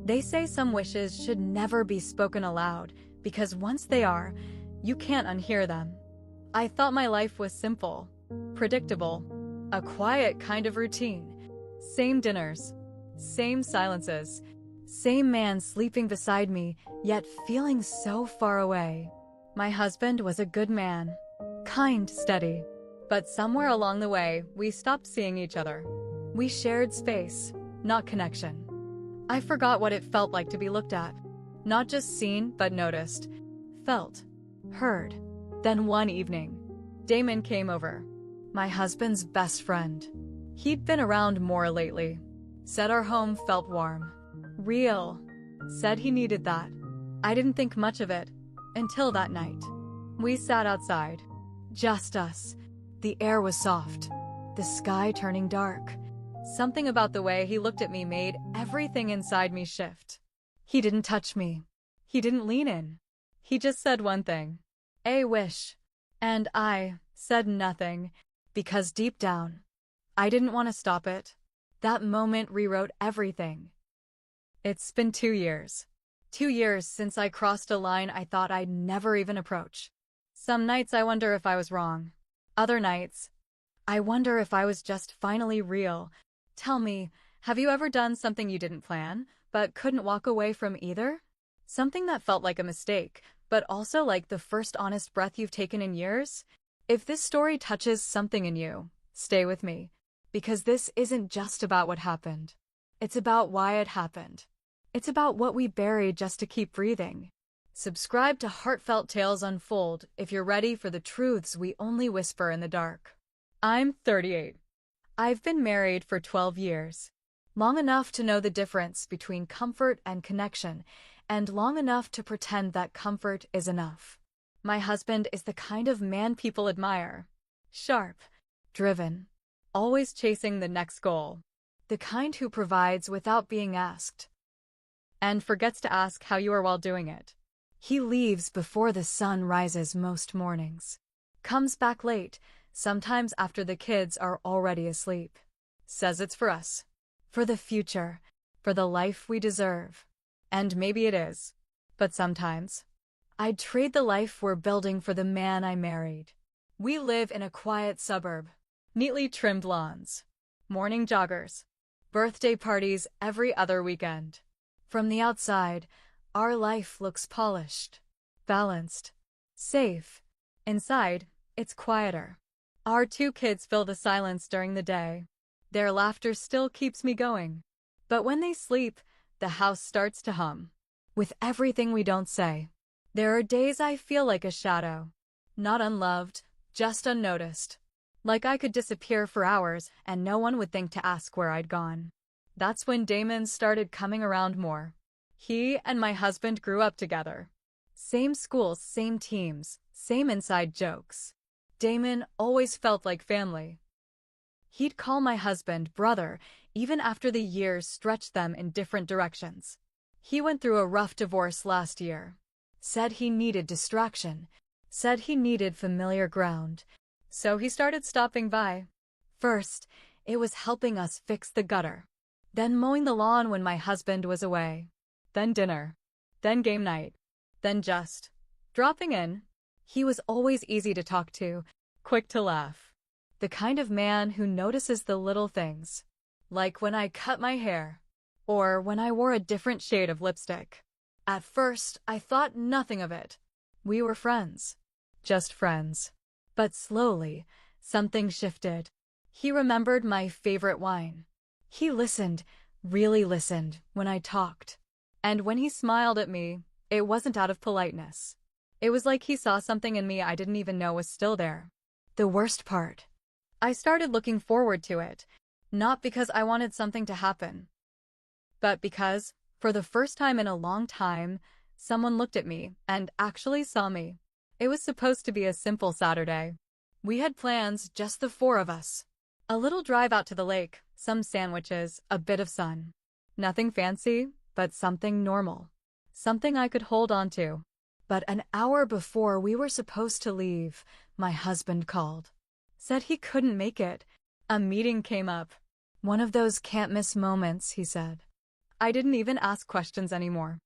They say some wishes should never be spoken aloud because once they are, you can't unhear them. I thought my life was simple, predictable, a quiet kind of routine. Same dinners, same silences, same man sleeping beside me, yet feeling so far away. My husband was a good man, kind, steady. But somewhere along the way, we stopped seeing each other. We shared space, not connection. I forgot what it felt like to be looked at. Not just seen, but noticed. Felt. Heard. Then one evening, Damon came over. My husband's best friend. He'd been around more lately. Said our home felt warm. Real. Said he needed that. I didn't think much of it. Until that night. We sat outside. Just us. The air was soft. The sky turning dark. Something about the way he looked at me made everything inside me shift. He didn't touch me. He didn't lean in. He just said one thing. A wish. And I said nothing, because deep down, I didn't want to stop it. That moment rewrote everything. It's been 2 years. 2 years since I crossed a line I thought I'd never even approach. Some nights I wonder if I was wrong. Other nights, I wonder if I was just finally real. Tell me, have you ever done something you didn't plan, but couldn't walk away from either? Something that felt like a mistake, but also like the first honest breath you've taken in years? If this story touches something in you, stay with me. Because this isn't just about what happened. It's about why it happened. It's about what we buried just to keep breathing. Subscribe to Heartfelt Tales Unfold if you're ready for the truths we only whisper in the dark. I'm 38. I've been married for 12 years. Long enough to know the difference between comfort and connection, and long enough to pretend that comfort is enough. My husband is the kind of man people admire. Sharp, driven, always chasing the next goal. The kind who provides without being asked. And forgets to ask how you are while doing it. He leaves before the sun rises most mornings. Comes back late, sometimes after the kids are already asleep. Says it's for us. For the future. For the life we deserve. And maybe it is. But sometimes, I'd trade the life we're building for the man I married. We live in a quiet suburb. Neatly trimmed lawns. Morning joggers. Birthday parties every other weekend. From the outside, our life looks polished, balanced, safe. Inside, it's quieter. Our 2 kids fill the silence during the day. Their laughter still keeps me going. But when they sleep, the house starts to hum. With everything we don't say. There are days I feel like a shadow. Not unloved, just unnoticed. Like I could disappear for hours and no one would think to ask where I'd gone. That's when Damon started coming around more. He and my husband grew up together. Same schools, same teams, same inside jokes. Damon always felt like family. He'd call my husband brother, even after the years stretched them in different directions. He went through a rough divorce last year. Said he needed distraction. Said he needed familiar ground. So he started stopping by. First, it was helping us fix the gutter. Then mowing the lawn when my husband was away. Then dinner. Then game night. Then just dropping in. He was always easy to talk to, quick to laugh. The kind of man who notices the little things. Like when I cut my hair. Or when I wore a different shade of lipstick. At first, I thought nothing of it. We were friends. Just friends. But slowly, something shifted. He remembered my favorite wine. He listened, really listened, when I talked. And when he smiled at me, it wasn't out of politeness. It was like he saw something in me I didn't even know was still there. The worst part. I started looking forward to it, not because I wanted something to happen, but because, for the first time in a long time, someone looked at me and actually saw me. It was supposed to be a simple Saturday. We had plans, just the 4 of us. A little drive out to the lake, some sandwiches, a bit of sun. Nothing fancy, but something normal. Something I could hold on to. But an hour before we were supposed to leave, my husband called. Said he couldn't make it. A meeting came up. One of those can't-miss moments, he said. I didn't even ask questions anymore.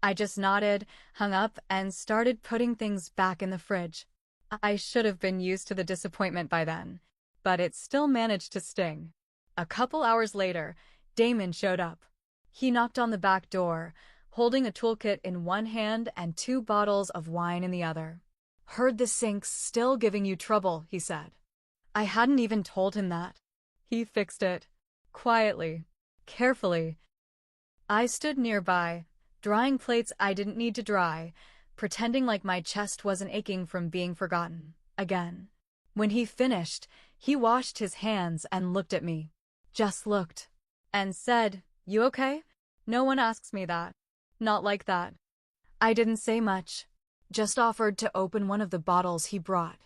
I just nodded, hung up, and started putting things back in the fridge. I should have been used to the disappointment by then, but it still managed to sting. A couple hours later, Damon showed up. He knocked on the back door, holding a toolkit in one hand and 2 bottles of wine in the other. "Heard the sink's still giving you trouble," he said. I hadn't even told him that. He fixed it. Quietly. Carefully. I stood nearby, drying plates I didn't need to dry, pretending like my chest wasn't aching from being forgotten. Again. When he finished, he washed his hands and looked at me. Just looked. And said, "You okay?" No one asks me that. Not like that. I didn't say much. Just offered to open one of the bottles he brought.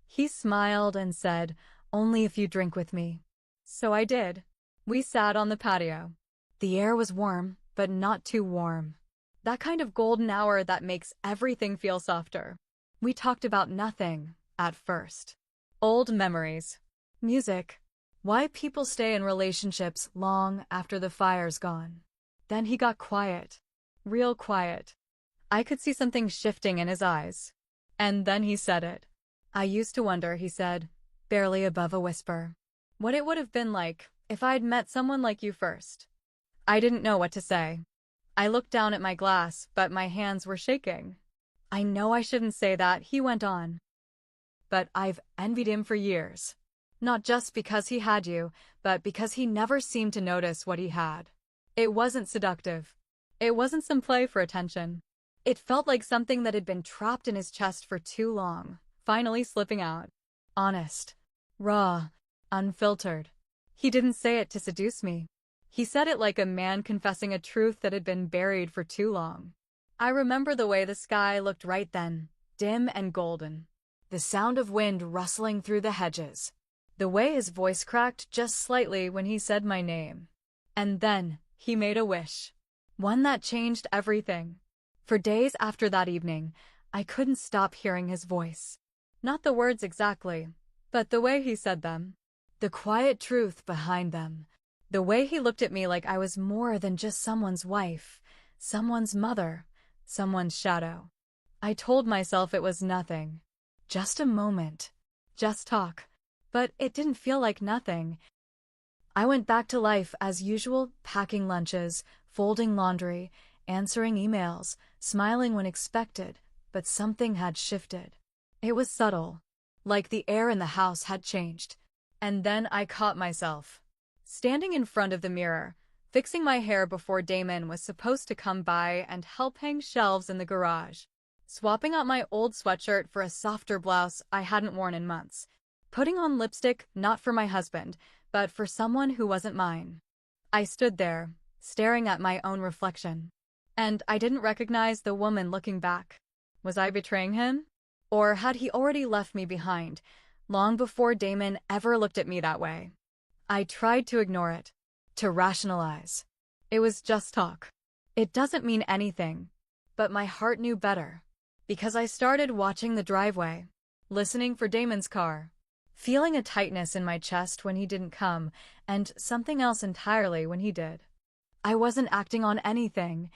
He smiled and said, "Only if you drink with me." So I did. We sat on the patio. The air was warm, but not too warm. That kind of golden hour that makes everything feel softer. We talked about nothing, at first. Old memories. Music. Why people stay in relationships long after the fire's gone. Then he got quiet. Real quiet. I could see something shifting in his eyes. And then he said it. "I used to wonder," he said, barely above a whisper, "what it would have been like if I'd met someone like you first." I didn't know what to say. I looked down at my glass, but my hands were shaking. "I know I shouldn't say that," he went on. "But I've envied him for years. Not just because he had you, but because he never seemed to notice what he had. It wasn't seductive. It wasn't some play for attention. It felt like something that had been trapped in his chest for too long, finally slipping out. Honest. Raw. Unfiltered. He didn't say it to seduce me. He said it like a man confessing a truth that had been buried for too long. I remember the way the sky looked right then, dim and golden. The sound of wind rustling through the hedges. The way his voice cracked just slightly when he said my name. And then, he made a wish. One that changed everything. For days after that evening, I couldn't stop hearing his voice. Not the words exactly, but the way he said them. The quiet truth behind them. The way he looked at me like I was more than just someone's wife, someone's mother, someone's shadow. I told myself it was nothing. Just a moment. Just talk. But it didn't feel like nothing. I went back to life as usual, packing lunches, folding laundry, answering emails, smiling when expected, but something had shifted. It was subtle, like the air in the house had changed. And then I caught myself standing in front of the mirror, fixing my hair before Damon was supposed to come by and help hang shelves in the garage, swapping out my old sweatshirt for a softer blouse I hadn't worn in months, putting on lipstick not for my husband, but for someone who wasn't mine. I stood there, staring at my own reflection. And I didn't recognize the woman looking back. Was I betraying him? Or had he already left me behind, long before Damon ever looked at me that way? I tried to ignore it, to rationalize. It was just talk. It doesn't mean anything. But my heart knew better. Because I started watching the driveway, listening for Damon's car, feeling a tightness in my chest when he didn't come, and something else entirely when he did. I wasn't acting on anything.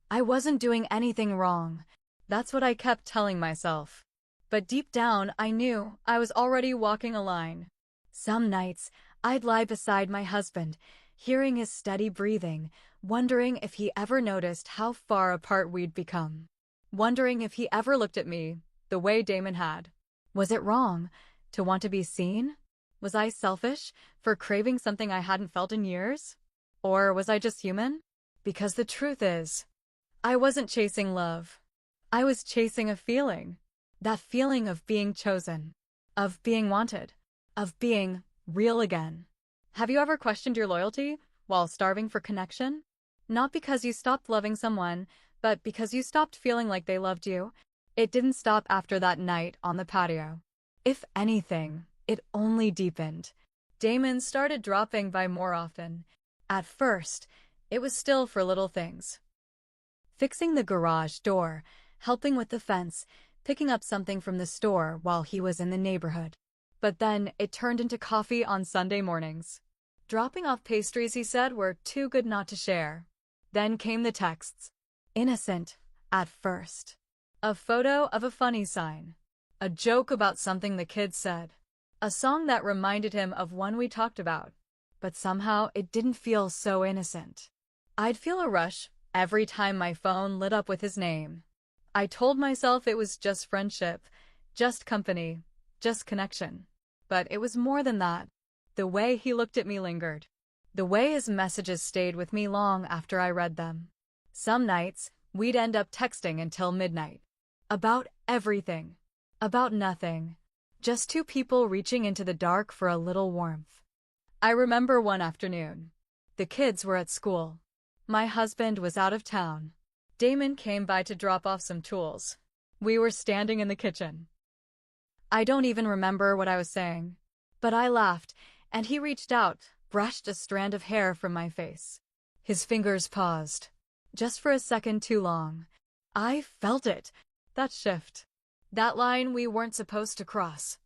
I wasn't doing anything wrong. That's what I kept telling myself. But deep down, I knew I was already walking a line. Some nights, I'd lie beside my husband, hearing his steady breathing, wondering if he ever noticed how far apart we'd become. Wondering if he ever looked at me the way Damon had. Was it wrong to want to be seen? Was I selfish for craving something I hadn't felt in years? Or was I just human? Because the truth is, I wasn't chasing love. I was chasing a feeling. That feeling of being chosen, of being wanted, of being real again. Have you ever questioned your loyalty while starving for connection? Not because you stopped loving someone, but because you stopped feeling like they loved you. It didn't stop after that night on the patio. If anything, it only deepened. Damon started dropping by more often. At first, it was still for little things. Fixing the garage door, helping with the fence, picking up something from the store while he was in the neighborhood. But then it turned into coffee on Sunday mornings. Dropping off pastries he said were too good not to share. Then came the texts. Innocent, at first. A photo of a funny sign. A joke about something the kids said. A song that reminded him of one we talked about. But somehow it didn't feel so innocent. I'd feel a rush every time my phone lit up with his name. I told myself it was just friendship, just company, just connection. But it was more than that. The way he looked at me lingered. The way his messages stayed with me long after I read them. Some nights, we'd end up texting until midnight. About everything. About nothing. Just two people reaching into the dark for a little warmth. I remember one afternoon. The kids were at school. My husband was out of town. Damon came by to drop off some tools. We were standing in the kitchen. I don't even remember what I was saying. But I laughed, and he reached out, brushed a strand of hair from my face. His fingers paused. Just for a second too long. I felt it. That shift. That line we weren't supposed to cross.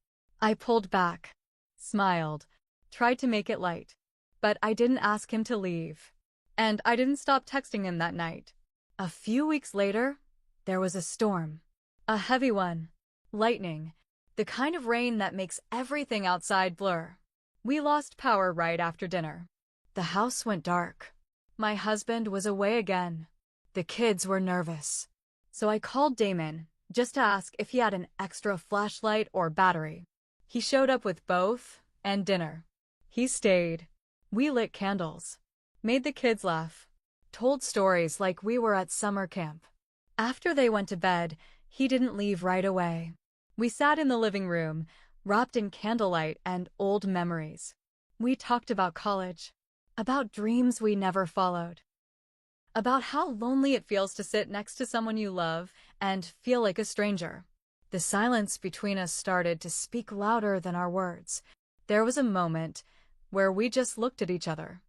I pulled back. Smiled. Tried to make it light. But I didn't ask him to leave. And I didn't stop texting him that night. A few weeks later, there was a storm. A heavy one. Lightning. The kind of rain that makes everything outside blur. We lost power right after dinner. The house went dark. My husband was away again. The kids were nervous. So I called Damon, just to ask if he had an extra flashlight or battery. He showed up with both, and dinner. He stayed. We lit candles. Made the kids laugh. Told stories like we were at summer camp. After they went to bed, he didn't leave right away. We sat in the living room, wrapped in candlelight and old memories. We talked about college. About dreams we never followed. About how lonely it feels to sit next to someone you love and feel like a stranger. The silence between us started to speak louder than our words. There was a moment where we just looked at each other.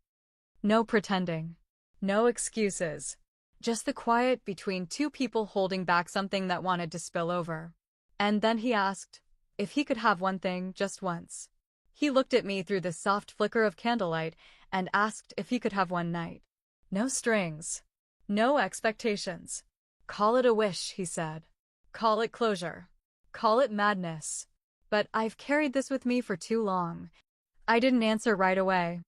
No pretending. No excuses. Just the quiet between two people holding back something that wanted to spill over. And then he asked if he could have one thing just once. He looked at me through the soft flicker of candlelight and asked if he could have one night. No strings. No expectations. Call it a wish, he said. Call it closure. Call it madness. But I've carried this with me for too long. I didn't answer right away.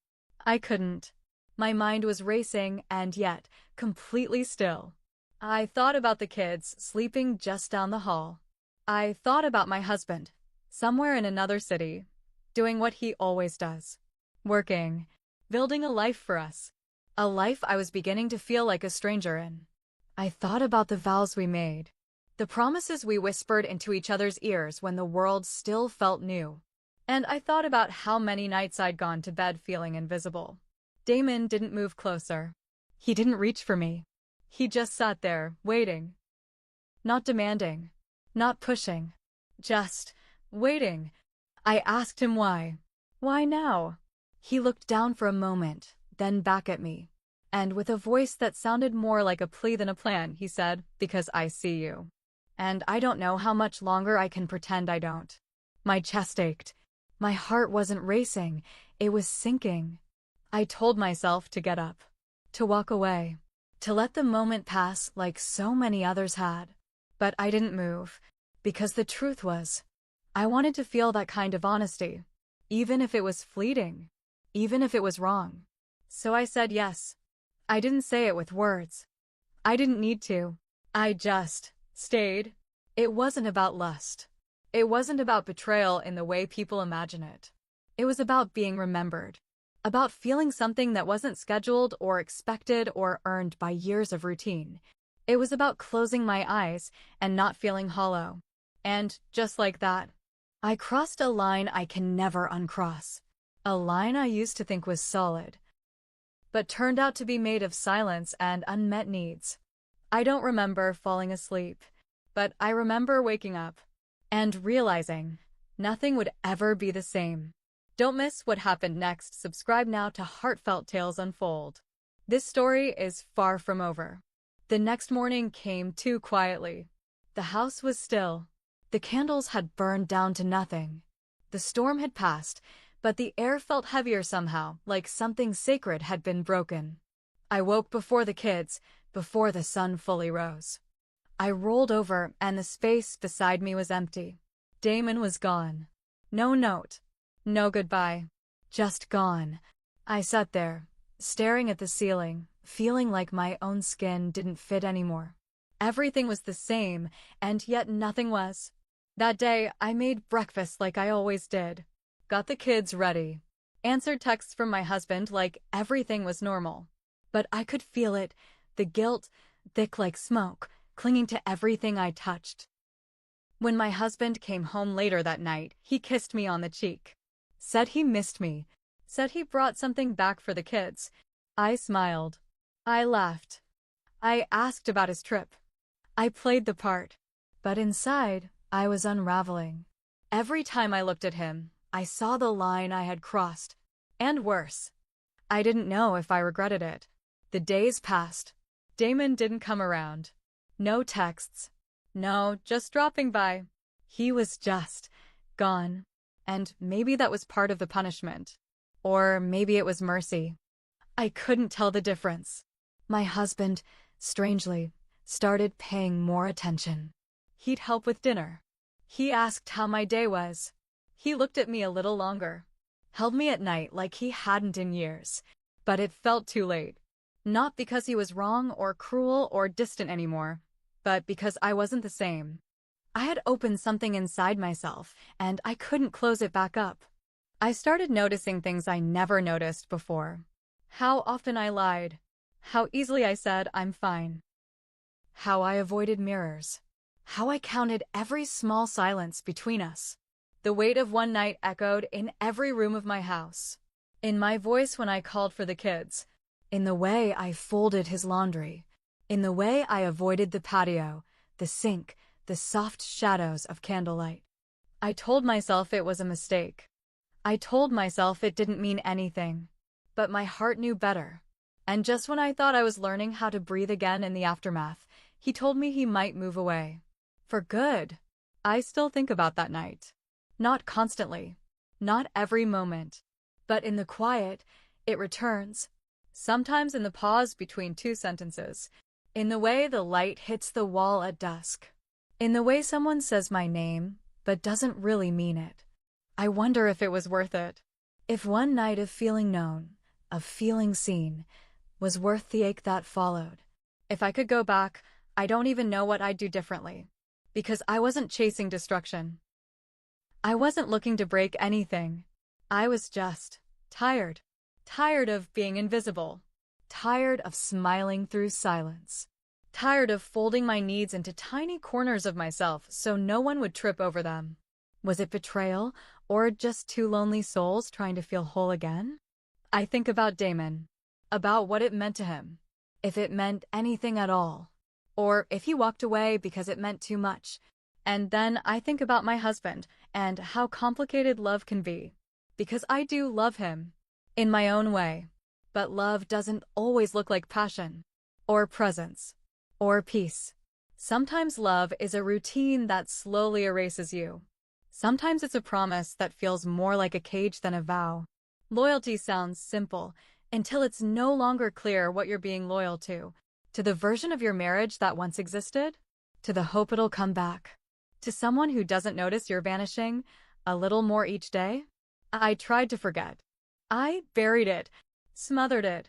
I couldn't. My mind was racing and yet completely still. I thought about the kids sleeping just down the hall. I thought about my husband, somewhere in another city, doing what he always does. Working. Building a life for us. A life I was beginning to feel like a stranger in. I thought about the vows we made. The promises we whispered into each other's ears when the world still felt new. And I thought about how many nights I'd gone to bed feeling invisible. Damon didn't move closer. He didn't reach for me. He just sat there, waiting. Not demanding. Not pushing. Just waiting. I asked him why. Why now? He looked down for a moment, then back at me. And with a voice that sounded more like a plea than a plan, he said, "Because I see you. And I don't know how much longer I can pretend I don't." My chest ached. My heart wasn't racing. It was sinking. I told myself to get up. To walk away. To let the moment pass like so many others had. But I didn't move. Because the truth was, I wanted to feel that kind of honesty. Even if it was fleeting. Even if it was wrong. So I said yes. I didn't say it with words. I didn't need to. I just stayed. It wasn't about lust. It wasn't about betrayal in the way people imagine it. It was about being remembered. About feeling something that wasn't scheduled or expected or earned by years of routine. It was about closing my eyes and not feeling hollow. And just like that, I crossed a line I can never uncross. A line I used to think was solid, but turned out to be made of silence and unmet needs. I don't remember falling asleep, but I remember waking up and realizing nothing would ever be the same. Don't miss what happened next. Subscribe now to Heartfelt Tales Unfold. This story is far from over. The next morning came too quietly. The house was still. The candles had burned down to nothing. The storm had passed, but the air felt heavier somehow, like something sacred had been broken. I woke before the kids, before the sun fully rose. I rolled over, and the space beside me was empty. Damon was gone. No note. No goodbye. Just gone. I sat there, staring at the ceiling, feeling like my own skin didn't fit anymore. Everything was the same, and yet nothing was. That day, I made breakfast like I always did. Got the kids ready. Answered texts from my husband like everything was normal. But I could feel it, the guilt, thick like smoke, clinging to everything I touched. When my husband came home later that night, he kissed me on the cheek. Said he missed me. Said he brought something back for the kids. I smiled. I laughed. I asked about his trip. I played the part. But inside, I was unraveling. Every time I looked at him, I saw the line I had crossed. And worse. I didn't know if I regretted it. The days passed. Damon didn't come around. No texts. No, just dropping by. He was just gone. And maybe that was part of the punishment. Or maybe it was mercy. I couldn't tell the difference. My husband, strangely, started paying more attention. He'd help with dinner. He asked how my day was. He looked at me a little longer. Held me at night like he hadn't in years. But it felt too late. Not because he was wrong or cruel or distant anymore, but because I wasn't the same. I had opened something inside myself, and I couldn't close it back up. I started noticing things I never noticed before. How often I lied. How easily I said, I'm fine. How I avoided mirrors. How I counted every small silence between us. The weight of one night echoed in every room of my house. In my voice when I called for the kids. In the way I folded his laundry. In the way I avoided the patio, the sink, the soft shadows of candlelight. I told myself it was a mistake. I told myself it didn't mean anything. But my heart knew better. And just when I thought I was learning how to breathe again in the aftermath, he told me he might move away. For good. I still think about that night. Not constantly. Not every moment. But in the quiet, it returns. Sometimes in the pause between two sentences. In the way the light hits the wall at dusk. In the way someone says my name, but doesn't really mean it. I wonder if it was worth it. If one night of feeling known, of feeling seen, was worth the ache that followed. If I could go back, I don't even know what I'd do differently. Because I wasn't chasing destruction. I wasn't looking to break anything. I was just tired. Tired of being invisible. Tired of smiling through silence. Tired of folding my needs into tiny corners of myself so no one would trip over them. Was it betrayal, or just two lonely souls trying to feel whole again? I think about Damon. About what it meant to him. If it meant anything at all. Or if he walked away because it meant too much. And then I think about my husband, and how complicated love can be. Because I do love him. In my own way. But love doesn't always look like passion. Or presence. Or peace. Sometimes love is a routine that slowly erases you. Sometimes it's a promise that feels more like a cage than a vow. Loyalty sounds simple, until it's no longer clear what you're being loyal to. To the version of your marriage that once existed? To the hope it'll come back? To someone who doesn't notice you're vanishing a little more each day? I tried to forget. I buried it, smothered it,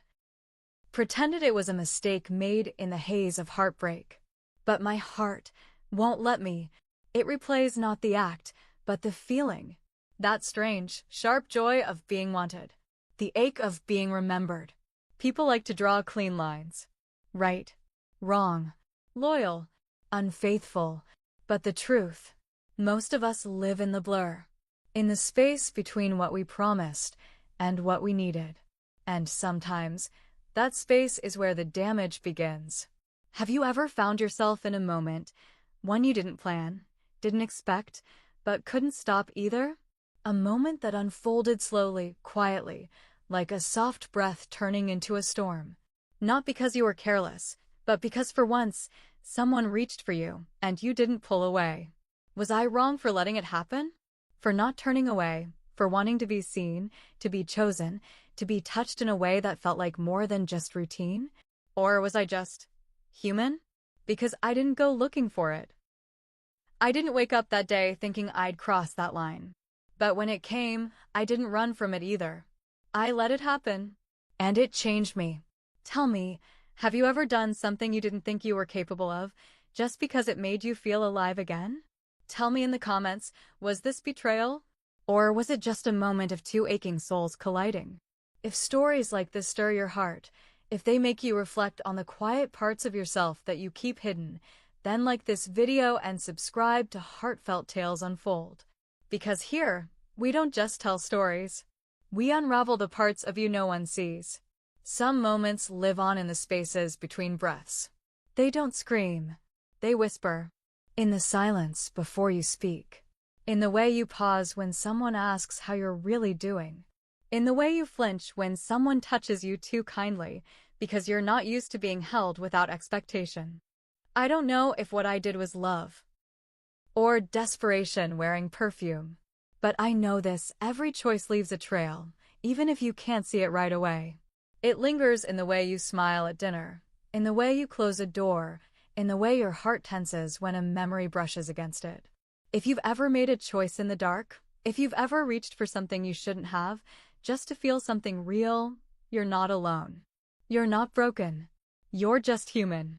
pretended it was a mistake made in the haze of heartbreak. But my heart won't let me. It replays not the act, but the feeling. That strange, sharp joy of being wanted. The ache of being remembered. People like to draw clean lines. Right, wrong, loyal, unfaithful. But the truth, most of us live in the blur. In the space between what we promised and what we needed. And sometimes, that space is where the damage begins. Have you ever found yourself in a moment, one you didn't plan, didn't expect, but couldn't stop either? A moment that unfolded slowly, quietly, like a soft breath turning into a storm. Not because you were careless, but because for once, someone reached for you, and you didn't pull away. Was I wrong for letting it happen? For not turning away? for wanting to be seen, to be chosen, to be touched in a way that felt like more than just routine? Or was I just human? Because I didn't go looking for it. I didn't wake up that day thinking I'd cross that line. But when it came, I didn't run from it either. I let it happen. And it changed me. Tell me, have you ever done something you didn't think you were capable of, just because it made you feel alive again? Tell me in the comments, was this betrayal? Or was it just a moment of two aching souls colliding? If stories like this stir your heart, if they make you reflect on the quiet parts of yourself that you keep hidden, then like this video and subscribe to Heartfelt Tales Unfold. Because here, we don't just tell stories. We unravel the parts of you no one sees. Some moments live on in the spaces between breaths. They don't scream. They whisper. In the silence before you speak. In the way you pause when someone asks how you're really doing. In the way you flinch when someone touches you too kindly, because you're not used to being held without expectation. I don't know if what I did was love or desperation wearing perfume. But I know this, every choice leaves a trail, even if you can't see it right away. It lingers in the way you smile at dinner, in the way you close a door, in the way your heart tenses when a memory brushes against it. If you've ever made a choice in the dark, if you've ever reached for something you shouldn't have, just to feel something real, you're not alone. You're not broken. You're just human.